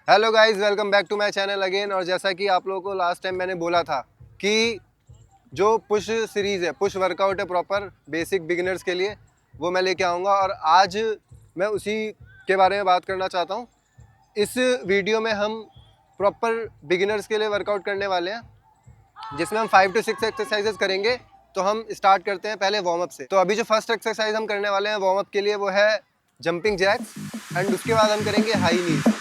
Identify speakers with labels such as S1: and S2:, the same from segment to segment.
S1: Hello guys, welcome back to my channel again. और जैसा कि आप लोगों को लास्ट टाइम मैंने बोला था कि जो पुश सीरीज़ है, पुश वर्कआउट है प्रॉपर बेसिक बिगिनर्स के लिए, वो मैं लेके आऊँगा। और आज मैं उसी के बारे में बात करना चाहता हूँ। इस वीडियो में हम प्रॉपर बिगिनर्स के लिए वर्कआउट करने वाले हैं, जिसमें हम 5 to 6 एक्सरसाइजेस करेंगे। तो हम स्टार्ट करते हैं पहले वार्म अप से। तो अभी जो फर्स्ट एक्सरसाइज हम करने वाले हैं वार्म अप के लिए, वो है जंपिंग जैक्स। एंड उसके बाद हम करेंगे हाई नीज।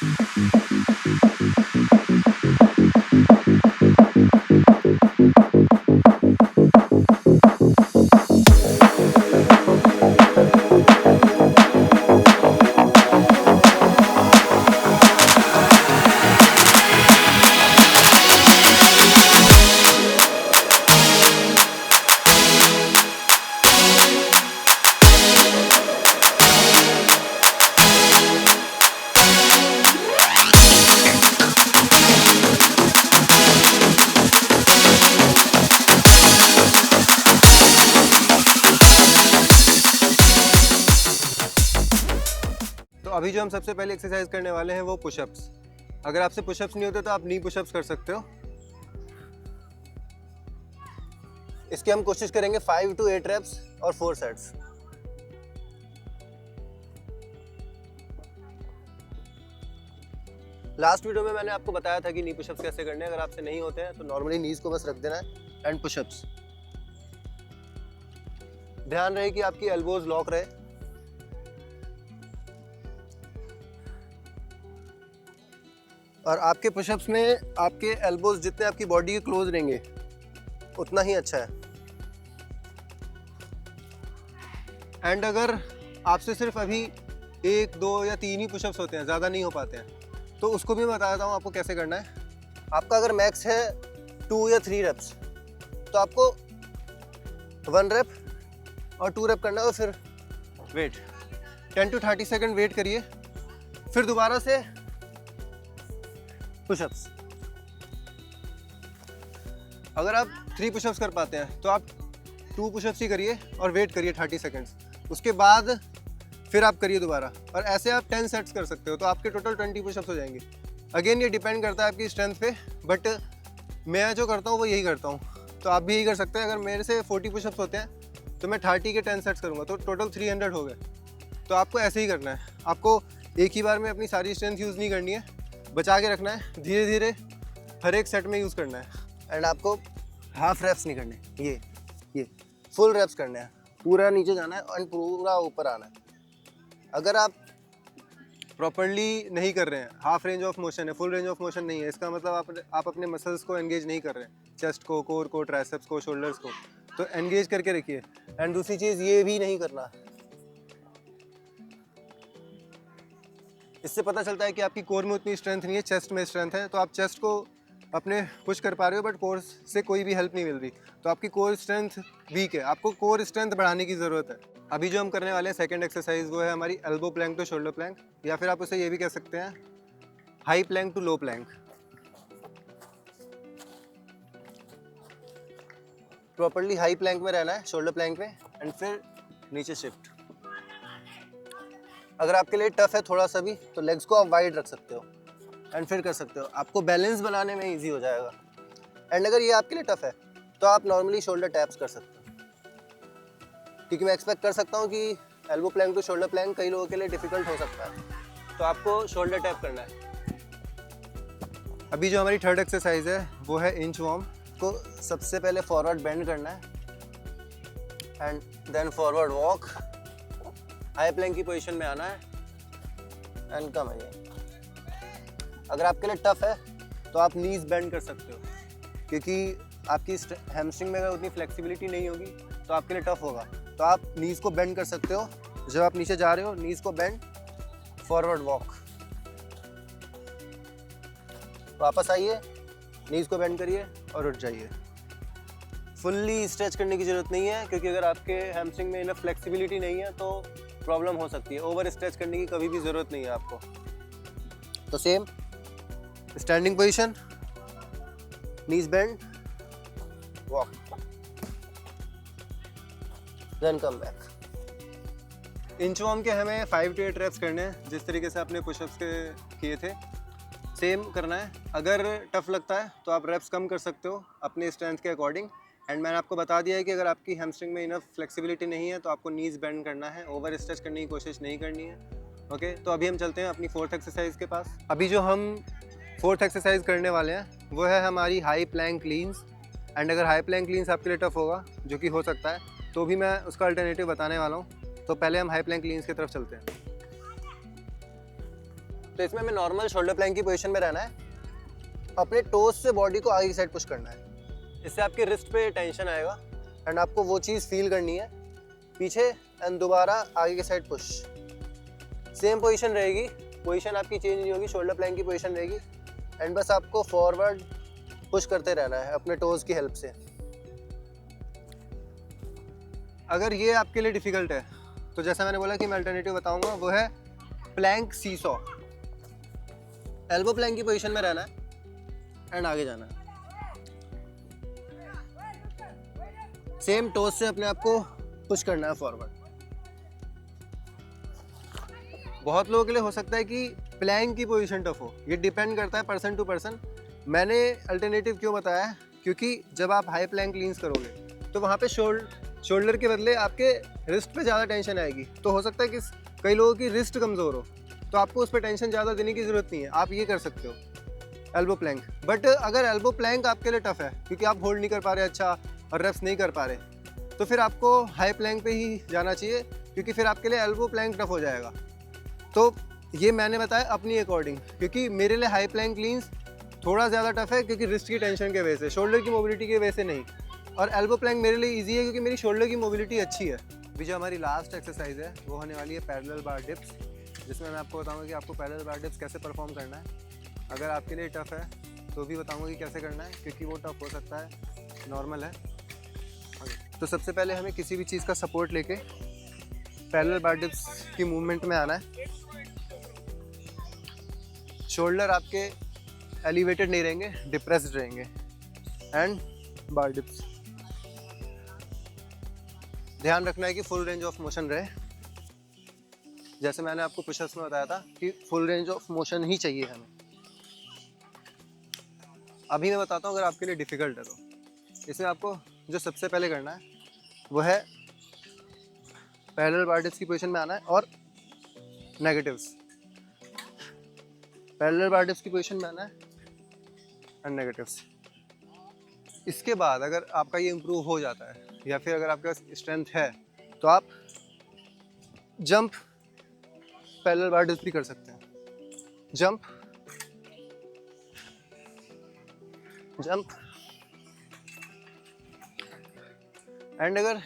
S1: अभी जो हम सबसे पहले एक्सरसाइज करने वाले हैं वो पुशअप्स। अगर आपसे पुशअप्स नहीं होते तो आप नी पुशअप्स कर सकते हो। इसकी हम कोशिश करेंगे 5 to 8 रेप्स और 4 सेट्स। लास्ट वीडियो में मैंने आपको बताया था कि नी पुशअप्स कैसे करने हैं। अगर आपसे नहीं होते हैं तो नॉर्मली नीज को बस रख देना है एंड पुशअप्स। ध्यान रहे कि आपकी एल्बोज लॉक रहे। और आपके पुशअप्स में आपके एल्बोज जितने आपकी बॉडी के क्लोज रहेंगे उतना ही अच्छा है। एंड अगर आपसे सिर्फ अभी 1, 2 या 3 ही पुशअप्स होते हैं, ज़्यादा नहीं हो पाते हैं, तो उसको भी मैं बता देता हूँ आपको कैसे करना है। आपका अगर मैक्स है 2 या 3 रेप्स, तो आपको 1 रेप और 2 रेप करना है। और फिर वेट 10 to 30 सेकेंड वेट करिए, फिर दोबारा से पुशअप्स। अगर आप 3 पुशअप्स कर पाते हैं तो आप 2 पुशअप्स ही करिए और वेट करिए 30 सेकेंड्स। उसके बाद फिर आप करिए दोबारा, और ऐसे आप 10 सेट्स कर सकते हो। तो आपके टोटल 20 पुशअप्स हो जाएंगे। अगेन ये डिपेंड करता है आपकी स्ट्रेंथ पे, बट मैं जो करता हूँ वो यही करता हूँ। तो आप भी यही कर सकते हैं। अगर मेरे से 40 पुशअप्स होते हैं तो मैं 30 के 10 सेट्स करूँगा, तो टोटल 300 हो गए। तो आपको ऐसे ही करना है। आपको एक ही बार में अपनी सारी स्ट्रेंथ यूज़ नहीं करनी है, बचा के रखना है। धीरे धीरे हर एक सेट में यूज़ करना है। एंड आपको हाफ रेप्स नहीं करने, ये फुल रेप्स करने हैं। पूरा नीचे जाना है और पूरा ऊपर आना है। अगर आप प्रॉपरली नहीं कर रहे हैं, हाफ रेंज ऑफ मोशन है, फुल रेंज ऑफ मोशन नहीं है, इसका मतलब आप अपने मसल्स को एंगेज नहीं कर रहे हैं। चेस्ट को, कोर को, ट्राइसेप्स को, शोल्डर्स को, तो एंगेज करके रखिए। एंड दूसरी चीज़ ये भी नहीं करना, इससे पता चलता है कि आपकी कोर में उतनी स्ट्रेंथ नहीं है, चेस्ट में स्ट्रेंथ है। तो आप चेस्ट को अपने पुश कर पा रहे हो, बट कोर से कोई भी हेल्प नहीं मिल रही, तो आपकी कोर स्ट्रेंथ वीक है। आपको कोर स्ट्रेंथ बढ़ाने की ज़रूरत है। अभी जो हम करने वाले हैं सेकंड एक्सरसाइज, वो है हमारी elbow plank to shoulder plank, या फिर आप उसे ये भी कह सकते हैं high plank to low plank. Properly high plank में रहना है, शोल्डर प्लैंक में, एंड फिर नीचे शिफ्ट। अगर आपके लिए टफ है थोड़ा सा भी, तो लेग्स को आप वाइड रख सकते हो एंड फिर कर सकते हो। आपको बैलेंस बनाने में इजी हो जाएगा। एंड अगर ये आपके लिए टफ है तो आप नॉर्मली शोल्डर टैप्स कर सकते हो, क्योंकि मैं एक्सपेक्ट कर सकता हूँ कि elbow plank to shoulder plank कई लोगों के लिए डिफिकल्ट हो सकता है। तो आपको शोल्डर टैप करना है। अभी जो हमारी थर्ड एक्सरसाइज है वो है इंच वार्म। को सबसे पहले फॉरवर्ड बेंड करना है and then forward walk. High plank की पोजीशन में आना है एंड कम है। अगर आपके लिए टफ है तो आप नीज बेंड कर सकते हो, क्योंकि आपकी हैमस्ट्रिंग में अगर उतनी फ्लेक्सिबिलिटी नहीं होगी तो आपके लिए टफ होगा। तो आप नीज को बेंड कर सकते हो। जब आप नीचे जा रहे हो, नीज को बेंड, फॉरवर्ड वॉक, वापस आइए, नीज को बेंड करिए और उठ जाइए। फुल्ली स्ट्रेच करने की ज़रूरत नहीं है, क्योंकि अगर आपके हैमस्ट्रिंग में इनफ फ्लेक्सिबिलिटी नहीं है तो प्रॉब्लम हो सकती है। ओवर स्ट्रेच करने की कभी भी ज़रूरत नहीं है आपको। तो same standing position, knees bend, walk, then come back. इंच वार्म के हमें 5 to 8 रेप्स करने हैं, जिस तरीके से आपने पुशअप्स के किए थे। सेम करना है। अगर टफ लगता है तो आप रेप्स कम कर सकते हो अपने स्ट्रेंथ के अकॉर्डिंग। एंड मैंने आपको बता दिया है कि अगर आपकी हैमस्ट्रिंग में इनफ फ्लेक्सिबिलिटी नहीं है तो आपको नीज बेंड करना है, ओवर स्ट्रेच करने की कोशिश नहीं करनी है। ओके, तो अभी हम चलते हैं अपनी फोर्थ एक्सरसाइज के पास। अभी जो हम फोर्थ एक्सरसाइज करने वाले हैं वो है हमारी हाई प्लैंक क्लींस। एंड अगर हाई प्लैंक क्लींस आपके लिए टफ होगा, जो कि हो सकता है, तो भी मैं उसका अल्टरनेटिव बताने वाला हूँ। तो पहले हम हाई प्लैंक क्लींस की तरफ चलते हैं। तो इसमें हमें नॉर्मल शोल्डर प्लैंक की पोजीशन में रहना है, अपने टोस से बॉडी को आगे की साइड पुश करना है। इससे आपके रिस्ट पे टेंशन आएगा एंड आपको वो चीज़ फील करनी है, पीछे एंड दोबारा आगे की साइड पुश। सेम पोजीशन रहेगी, पोजीशन आपकी चेंज नहीं होगी, शोल्डर प्लैंक की पोजीशन रहेगी। एंड बस आपको फॉरवर्ड पुश करते रहना है अपने टोज की हेल्प से। अगर ये आपके लिए डिफ़िकल्ट है तो जैसा मैंने बोला कि मैं अल्टरनेटिव बताऊंगा, वो है प्लैंक सीसॉ। एल्बो प्लैंक की पोजीशन में रहना है एंड आगे जाना है। सेम टोज से अपने आप को पुश करना है फॉरवर्ड। बहुत लोगों के लिए हो सकता है कि प्लैंक की पोजीशन टफ हो, ये डिपेंड करता है पर्सन टू पर्सन। मैंने अल्टरनेटिव क्यों बताया है, क्योंकि जब आप हाई प्लैंक क्लींस करोगे तो वहाँ पे शोल्डर के बदले आपके रिस्ट पे ज़्यादा टेंशन आएगी। तो हो सकता है कि कई लोगों की रिस्ट कमज़ोर हो, तो आपको उस पर टेंशन ज़्यादा देने की ज़रूरत नहीं है, आप ये कर सकते हो एल्बो प्लैंक। बट अगर एल्बो प्लैंक आपके लिए टफ है क्योंकि आप होल्ड नहीं कर पा रहे अच्छा और रेप्स नहीं कर पा रहे, तो फिर आपको हाई प्लैंक पे ही जाना चाहिए, क्योंकि फिर आपके लिए एल्बो प्लैंक टफ हो जाएगा। तो ये मैंने बताया अपनी अकॉर्डिंग, क्योंकि मेरे लिए हाई प्लैंक क्लींस थोड़ा ज़्यादा टफ है क्योंकि रिस्ट की टेंशन के वजह से, शोल्डर की मोबिलिटी की वजह से नहीं। और एल्बो प्लैंक मेरे लिए इजी है क्योंकि मेरी शोल्डर की मोबिलिटी अच्छी है। अभी जो हमारी लास्ट एक्सरसाइज है वो होने वाली है पैरेलल बार डिप्स, जिसमें मैं आपको बताऊंगा कि आपको पैरेलल बार डिप्स कैसे परफॉर्म करना है। अगर आपके लिए टफ है तो भी बताऊंगा कि कैसे करना है, क्योंकि वो टफ हो सकता है, नॉर्मल है। तो सबसे पहले हमें किसी भी चीज़ का सपोर्ट लेके पैरेलल बार डिप्स की मूवमेंट में आना है। शोल्डर आपके एलिवेटेड नहीं रहेंगे, डिप्रेस्ड रहेंगे। एंड बार डिप्स, ध्यान रखना है कि फुल रेंज ऑफ मोशन रहे। जैसे मैंने आपको पुशअप्स में बताया था कि फुल रेंज ऑफ मोशन ही चाहिए हमें। अभी मैं बताता हूँ अगर आपके लिए डिफ़िकल्ट है तो इसमें आपको जो सबसे पहले करना है वो है पैरेलल बार डिप्स की पोजीशन में आना है और नेगेटिव्स। पैरेलल बार डिप्स की पोजीशन में आना है एंड नेगेटिव्स। इसके बाद अगर आपका ये इम्प्रूव हो जाता है या फिर अगर आपके पास स्ट्रेंथ है तो आप जंप पैरेलल बार डिप्स भी कर सकते हैं। जंप जंप एंड अगर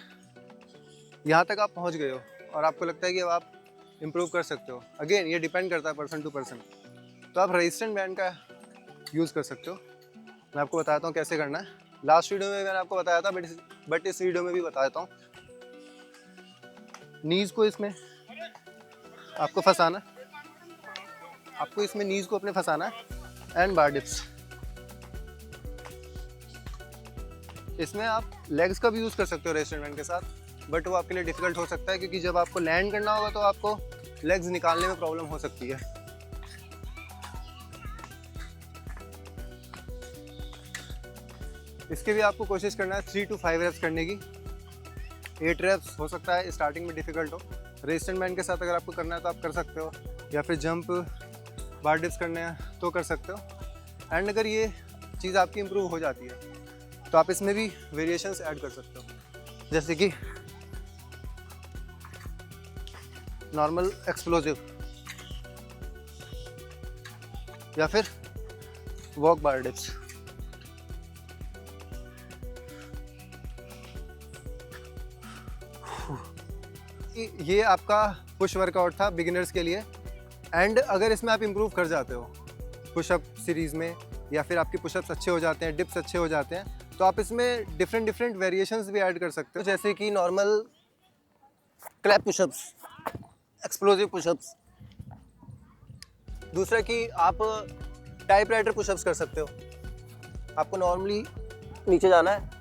S1: यहाँ तक आप पहुँच गए हो और आपको लगता है कि अब आप इम्प्रूव कर सकते हो, अगेन ये डिपेंड करता है पर्सन टू पर्सन, तो आप रेजिस्टेंट बैंड का यूज़ कर सकते हो। मैं आपको बताता हूँ कैसे करना है। लास्ट वीडियो में मैंने आपको बताया था, बट इस वीडियो में भी बता देता हूँ। नीज़ को इसमें आपको फंसाना, आपको इसमें नीज़ को अपने फंसाना है एंड बार डिप्स। इसमें आप लेग्स का भी यूज़ कर सकते हो रेजिस्टेंट बैंड के साथ, बट वो आपके लिए डिफ़िकल्ट हो सकता है क्योंकि जब आपको लैंड करना होगा तो आपको लेग्स निकालने में प्रॉब्लम हो सकती है। इसके भी आपको कोशिश करना है 3 to 5 रेप्स करने की। 8 रेप्स हो सकता है स्टार्टिंग में डिफ़िकल्ट हो। रेजिस्टेंट बैंड के साथ अगर आपको करना है तो आप कर सकते हो, या फिर जंप बार डिप्स करने हैं तो कर सकते हो। एंड अगर ये चीज़ आपकी इम्प्रूव हो जाती है तो आप इसमें भी वेरिएशंस ऐड कर सकते हो, जैसे कि नॉर्मल एक्सप्लोजिव या फिर वॉक बार डिप्स। ये आपका पुश वर्कआउट था बिगिनर्स के लिए। एंड अगर इसमें आप इम्प्रूव कर जाते हो पुशअप सीरीज़ में, या फिर आपके पुशअप्स अच्छे हो जाते हैं, डिप्स अच्छे हो जाते हैं, तो आप इसमें डिफरेंट वेरिएशंस भी ऐड कर सकते हो, जैसे कि normal clap pushups, explosive pushups. दूसरा कि आप टाइपराइटर पुशअप्स कर सकते हो। आपको नॉर्मली नीचे जाना है,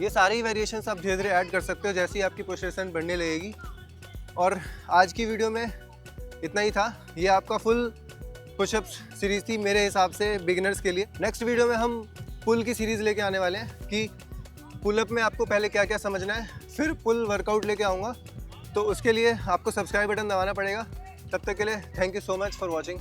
S1: ये सारी वेरिएशंस आप धीरे धीरे ऐड कर सकते हो जैसे ही आपकी पोजीशन बढ़ने लगेगी। और आज की वीडियो में इतना ही था। ये आपका फुल पुशअप्स सीरीज़ थी मेरे हिसाब से बिगिनर्स के लिए। नेक्स्ट वीडियो में हम पुल की सीरीज़ लेके आने वाले हैं कि पुलअप में आपको पहले क्या क्या समझना है, फिर पुल वर्कआउट लेके आऊँगा। तो उसके लिए आपको सब्सक्राइब बटन दबाना पड़ेगा। तब तक के लिए thank you so much for watching.